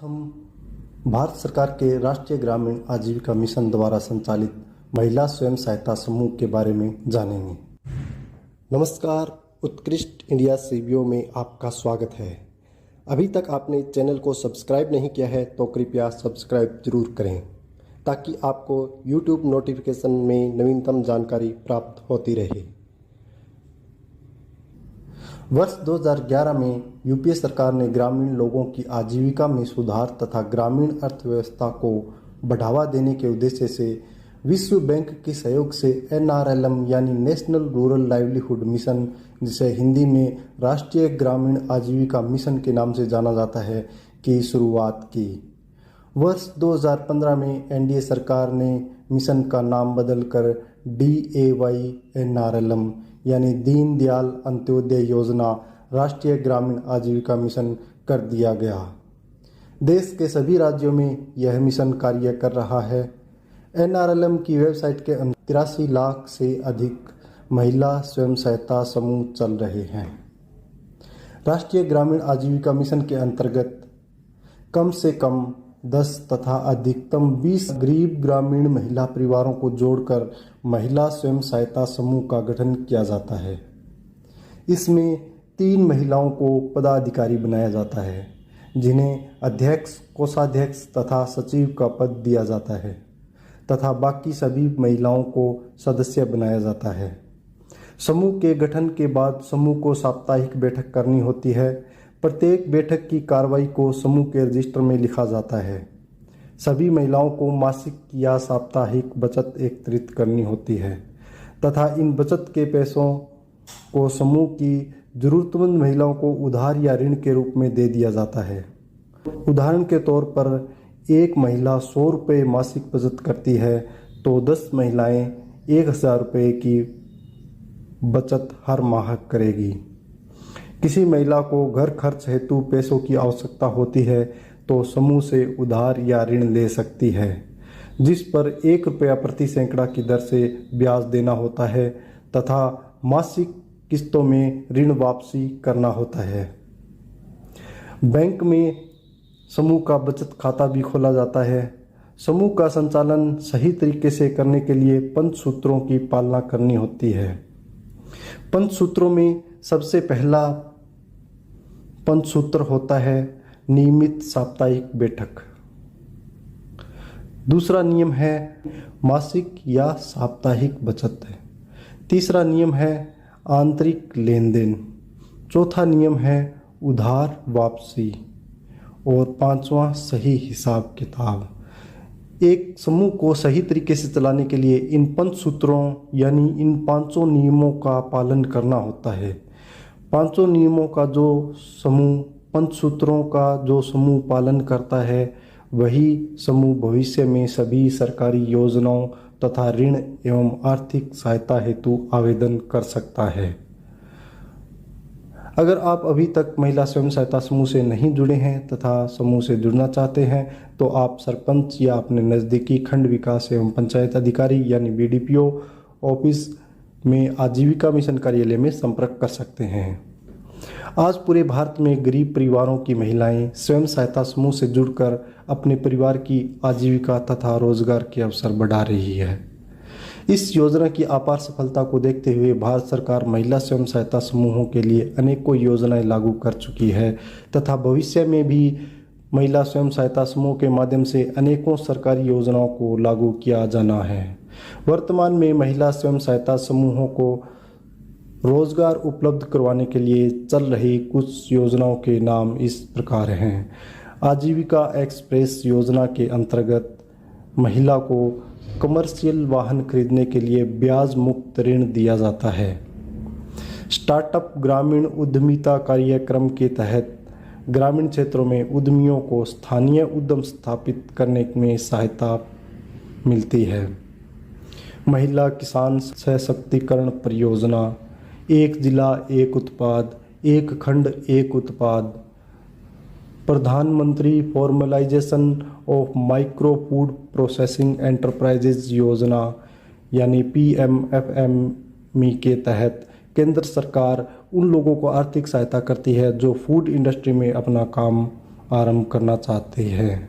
हम भारत सरकार के राष्ट्रीय ग्रामीण आजीविका मिशन द्वारा संचालित महिला स्वयं सहायता समूह के बारे में जानेंगे। नमस्कार, उत्कृष्ट इंडिया सीबीओ में आपका स्वागत है। अभी तक आपने चैनल को सब्सक्राइब नहीं किया है तो कृपया सब्सक्राइब जरूर करें ताकि आपको यूट्यूब नोटिफिकेशन में नवीनतम जानकारी प्राप्त होती रहे। वर्ष 2011 में यूपीए सरकार ने ग्रामीण लोगों की आजीविका में सुधार तथा ग्रामीण अर्थव्यवस्था को बढ़ावा देने के उद्देश्य से विश्व बैंक के सहयोग से NRLM यानी नेशनल रूरल लाइवलीहुड मिशन, जिसे हिंदी में राष्ट्रीय ग्रामीण आजीविका मिशन के नाम से जाना जाता है, की शुरुआत की। वर्ष 2015 में एनडीए सरकार ने मिशन का नाम बदलकर DAYNRLM यानी दीनदयाल अंत्योदय योजना राष्ट्रीय ग्रामीण आजीविका मिशन कर दिया गया। देश के सभी राज्यों में यह मिशन कार्य कर रहा है। NRLM की वेबसाइट के 83 लाख से अधिक महिला स्वयं सहायता समूह चल रहे हैं। राष्ट्रीय ग्रामीण आजीविका मिशन के अंतर्गत कम से कम 10 तथा अधिकतम 20 गरीब ग्रामीण महिला परिवारों को जोड़कर महिला स्वयं सहायता समूह का गठन किया जाता है। इसमें 3 महिलाओं को पदाधिकारी बनाया जाता है, जिन्हें अध्यक्ष, कोषाध्यक्ष तथा सचिव का पद दिया जाता है तथा बाकी सभी महिलाओं को सदस्य बनाया जाता है। समूह के गठन के बाद समूह को साप्ताहिक बैठक करनी होती है। प्रत्येक बैठक की कार्रवाई को समूह के रजिस्टर में लिखा जाता है। सभी महिलाओं को मासिक या साप्ताहिक बचत एकत्रित करनी होती है तथा इन बचत के पैसों को समूह की जरूरतमंद महिलाओं को उधार या ऋण के रूप में दे दिया जाता है। उदाहरण के तौर पर एक महिला 100 रुपये मासिक बचत करती है तो 10 महिलाएं 1000 रुपये की बचत हर माह करेगी। किसी महिला को घर खर्च हेतु पैसों की आवश्यकता होती है तो समूह से उधार या ऋण ले सकती है, जिस पर 1 रुपया प्रति सैकड़ा की दर से ब्याज देना होता है तथा मासिक किस्तों में ऋण वापसी करना होता है। बैंक में समूह का बचत खाता भी खोला जाता है। समूह का संचालन सही तरीके से करने के लिए पंचसूत्रों की पालना करनी होती है। पंचसूत्रों में सबसे पहला पंचसूत्र होता है नियमित साप्ताहिक बैठक। दूसरा नियम है मासिक या साप्ताहिक बचत। तीसरा नियम है आंतरिक लेन देन। चौथा नियम है उधार वापसी और 5वां सही हिसाब किताब। एक समूह को सही तरीके से चलाने के लिए इन पंचसूत्रों यानी इन 5 नियमों का पालन करना होता है। 5 नियमों का जो समूह, पंचसूत्रों का जो समूह पालन करता है, वही समूह भविष्य में सभी सरकारी योजनाओं तथा ऋण एवं आर्थिक सहायता हेतु आवेदन कर सकता है। अगर आप अभी तक महिला स्वयं सहायता समूह से नहीं जुड़े हैं तथा समूह से जुड़ना चाहते हैं तो आप सरपंच या अपने नज़दीकी खंड विकास एवं पंचायत अधिकारी यानी BDPO ऑफिस में आजीविका मिशन कार्यालय में संपर्क कर सकते हैं। आज पूरे भारत में गरीब परिवारों की महिलाएं स्वयं सहायता समूह से जुड़कर अपने परिवार की आजीविका तथा रोजगार के अवसर बढ़ा रही है। इस योजना की अपार सफलता को देखते हुए भारत सरकार महिला स्वयं सहायता समूहों के लिए अनेकों योजनाएं लागू कर चुकी है तथा भविष्य में भी महिला स्वयं सहायता समूह के माध्यम से अनेकों सरकारी योजनाओं को लागू किया जाना है। वर्तमान में महिला स्वयं सहायता समूहों को रोजगार उपलब्ध करवाने के लिए चल रही कुछ योजनाओं के नाम इस प्रकार हैं। आजीविका एक्सप्रेस योजना के अंतर्गत महिला को कमर्शियल वाहन खरीदने के लिए ब्याज मुक्त ऋण दिया जाता है। स्टार्टअप ग्रामीण उद्यमिता कार्यक्रम के तहत ग्रामीण क्षेत्रों में उद्यमियों को स्थानीय उद्यम स्थापित करने में सहायता मिलती है। महिला किसान सशक्तिकरण परियोजना, एक जिला एक उत्पाद, एक खंड एक उत्पाद, प्रधानमंत्री formalisation of micro food processing enterprises योजना यानी PMFME के तहत केंद्र सरकार उन लोगों को आर्थिक सहायता करती है जो फूड इंडस्ट्री में अपना काम आरंभ करना चाहते हैं।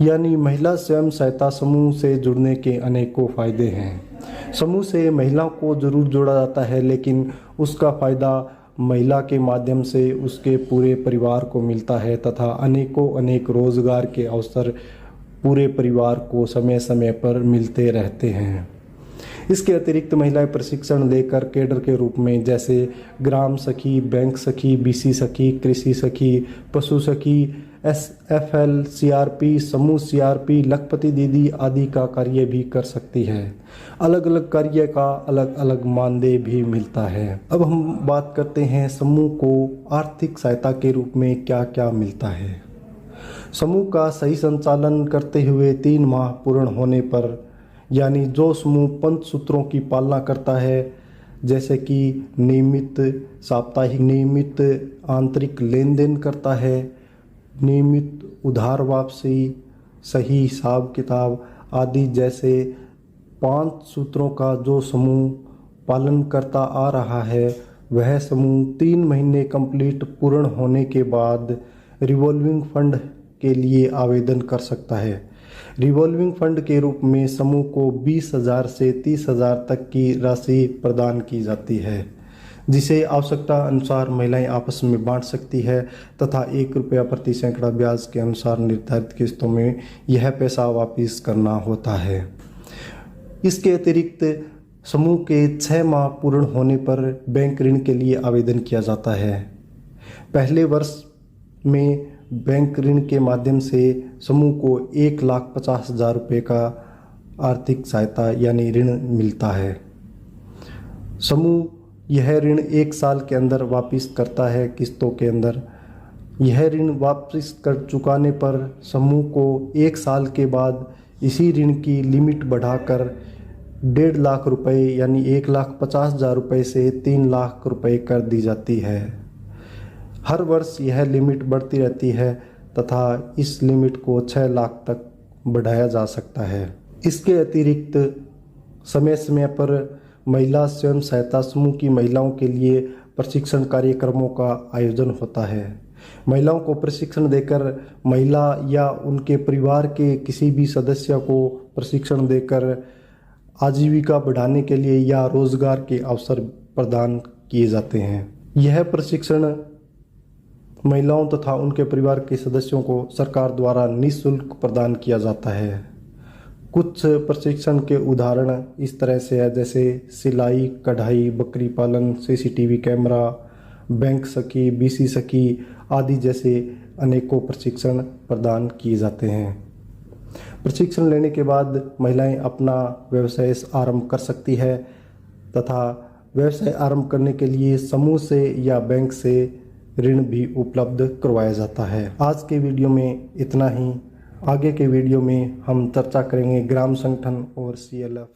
यानी महिला स्वयं सहायता समूह से जुड़ने के अनेकों फायदे हैं। समूह से महिलाओं को जरूर जोड़ा जाता है, लेकिन उसका फायदा महिला के माध्यम से उसके पूरे परिवार को मिलता है तथा अनेक रोजगार के अवसर पूरे परिवार को समय समय पर मिलते रहते हैं। इसके अतिरिक्त महिलाएं प्रशिक्षण लेकर कैडर के रूप में जैसे ग्राम सखी, बैंक सखी, बीसी सखी, कृषि सखी, पशु सखी, SFL, CRP, समूह CRP, लखपति दीदी आदि का कार्य भी कर सकती है। अलग अलग कार्य का अलग अलग मानदेय भी मिलता है। अब हम बात करते हैं समूह को आर्थिक सहायता के रूप में क्या क्या मिलता है। समूह का सही संचालन करते हुए 3 माह पूर्ण होने पर, यानी जो समूह पंचसूत्रों की पालना करता है, जैसे कि नियमित साप्ताहिक, नियमित आंतरिक लेन देन करता है, नियमित उधार वापसी, सही हिसाब किताब आदि जैसे 5 सूत्रों का जो समूह पालन करता आ रहा है, वह समूह 3 महीने कंप्लीट पूर्ण होने के बाद रिवॉल्विंग फंड के लिए आवेदन कर सकता है। रिवॉल्विंग फंड के रूप में समूह को 20,000 से 30,000 तक की राशि प्रदान की जाती है, जिसे आवश्यकता अनुसार महिलाएं आपस में बांट सकती है तथा 1 रुपया प्रति सैकड़ा ब्याज के अनुसार निर्धारित किस्तों में यह पैसा वापस करना होता है। इसके अतिरिक्त समूह के 6 माह पूर्ण होने पर बैंक ऋण के लिए आवेदन किया जाता है। पहले वर्ष में बैंक ऋण के माध्यम से समूह को 1,50,000 रुपये का आर्थिक सहायता यानी ऋण मिलता है। समूह यह ऋण 1 साल के अंदर वापस करता है किस्तों के अंदर। यह ऋण वापस कर चुकाने पर समूह को 1 साल के बाद इसी ऋण की लिमिट बढ़ाकर 1.5 लाख रुपये यानी 1,50,000 रुपये से 3 लाख रुपये कर दी जाती है। हर वर्ष यह लिमिट बढ़ती रहती है तथा इस लिमिट को 6 लाख तक बढ़ाया जा सकता है। इसके अतिरिक्त समय समय पर महिला स्वयं सहायता समूह की महिलाओं के लिए प्रशिक्षण कार्यक्रमों का आयोजन होता है। महिलाओं को प्रशिक्षण देकर महिला या उनके परिवार के किसी भी सदस्य को प्रशिक्षण देकर आजीविका बढ़ाने के लिए या रोजगार के अवसर प्रदान किए जाते हैं। यह प्रशिक्षण महिलाओं तथा उनके परिवार के सदस्यों को सरकार द्वारा निःशुल्क प्रदान किया जाता है। कुछ प्रशिक्षण के उदाहरण इस तरह से है, जैसे सिलाई, कढ़ाई, बकरी पालन, CCTV कैमरा, बैंक सखी, BC सखी आदि जैसे अनेकों प्रशिक्षण प्रदान किए जाते हैं। प्रशिक्षण लेने के बाद महिलाएं अपना व्यवसाय आरंभ कर सकती है तथा व्यवसाय आरंभ करने के लिए समूह से या बैंक से ऋण भी उपलब्ध करवाया जाता है। आज के वीडियो में इतना ही। आगे के वीडियो में हम चर्चा करेंगे ग्राम संगठन और CLF